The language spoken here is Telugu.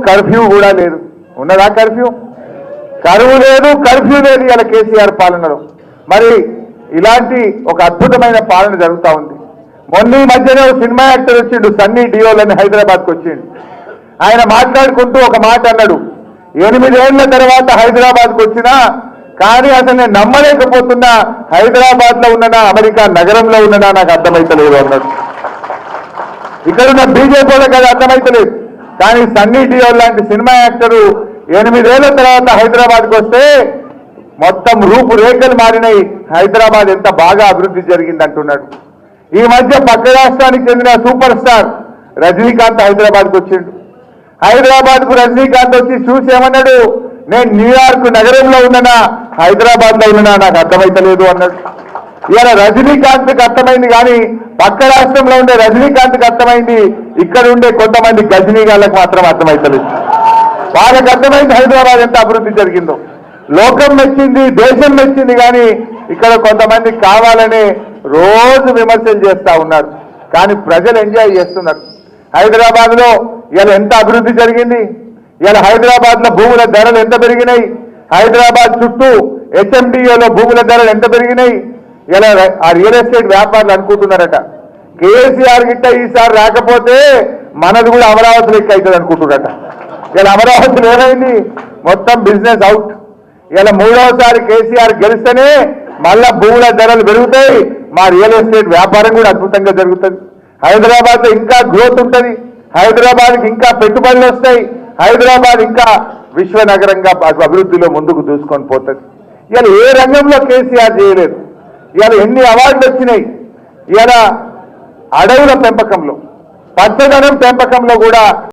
కర్ఫ్యూ కూడా లేదు. ఉన్నదా కర్ఫ్యూ? కరువు లేదు, కర్ఫ్యూ లేదు ఇలా కేసీఆర్ పాలనలో. మరి ఇలాంటి ఒక అద్భుతమైన పాలన జరుగుతూ ఉంది. మొన్న ఈ మధ్యనే సినిమా యాక్టర్ వచ్చిండు, సన్నీ డియోల్ అని హైదరాబాద్కి వచ్చిండు. ఆయన మాట్లాడుకుంటూ ఒక మాట అన్నాడు, 8 ఏళ్ల తర్వాత హైదరాబాద్కి వచ్చినా కానీ అసలు నేను నమ్మలేకపోతున్నా, హైదరాబాద్లో ఉన్ననా అమెరికా నగరంలో ఉన్ననా నాకు అర్థమైతలేదు అన్నాడు. ఇక్కడున్న బీజేపీ వాళ్ళకి అది అర్థమైతలేదు. కానీ సన్నీ డియోల్ లాంటి సినిమా యాక్టరు 8 ఏళ్ల తర్వాత హైదరాబాద్కి వస్తే మొత్తం రూపురేఖలు మారినాయి, హైదరాబాద్ ఎంత బాగా అభివృద్ధి జరిగింది అంటున్నాడు. ఈ మధ్య పక్క రాష్ట్రానికి చెందిన సూపర్ స్టార్ రజనీకాంత్ హైదరాబాద్కి వచ్చిండు. హైదరాబాద్కు రజనీకాంత్ వచ్చి చూసి ఏమన్నాడు, నేను న్యూయార్క్ నగరంలో ఉన్ననా హైదరాబాద్లో ఉన్ననా నాకు అర్థమైతలేదు అన్నాడు. ఇవాళ రజనీకాంత్కి అర్థమైంది, కానీ పక్క రాష్ట్రంలో ఉండే రజనీకాంత్కి అర్థమైంది, ఇక్కడ ఉండే కొంతమంది గజనీగాళ్ళకు మాత్రం అర్థమైతలేదు. వాళ్ళకి అర్థమైంది హైదరాబాద్ ఎంత అభివృద్ధి జరిగిందో. లోకం మెచ్చింది, దేశం మెచ్చింది, కానీ ఇక్కడ కొంతమంది కావాలని రోజు విమర్శలు చేస్తూ ఉన్నారు. కానీ ప్రజలు ఎంజాయ్ చేస్తున్నారు. హైదరాబాద్లో ఇలా ఎంత అభివృద్ధి జరిగింది. ఇలా హైదరాబాద్లో భూముల ధరలు ఎంత పెరిగినాయి, హైదరాబాద్ చుట్టూ హెచ్ఎండిఏలో భూముల ధరలు ఎంత పెరిగినాయి. ఇలా ఆ రియల్ ఎస్టేట్ వ్యాపారులు అనుకుంటున్నారట, కేసీఆర్ గిట్ట ఈసారి రాకపోతే మనది కూడా అమరావతి లెక్క అవుతుంది అనుకుంటున్నారట. ఇలా అమరావతిలో ఏమైంది, మొత్తం బిజినెస్ అవుట్. ఇలా 3వసారి కేసీఆర్ గెలిస్తేనే మళ్ళా భూముల ధరలు పెరుగుతాయి, మా రియల్ ఎస్టేట్ వ్యాపారం కూడా అద్భుతంగా జరుగుతుంది. హైదరాబాద్లో ఇంకా గ్రోత్ ఉంటుంది, హైదరాబాద్కి ఇంకా పెట్టుబడులు వస్తాయి, హైదరాబాద్ ఇంకా విశ్వనగరంగా అభివృద్ధిలో ముందుకు దూసుకొని పోతుంది. ఇలా ఏ రంగంలో కేసీఆర్ చేయలేదు. ఇలా ఎన్ని అవార్డులు వచ్చినాయి. ఇలా అడవుల పెంపకంలో, పచ్చదనం పెంపకంలో కూడా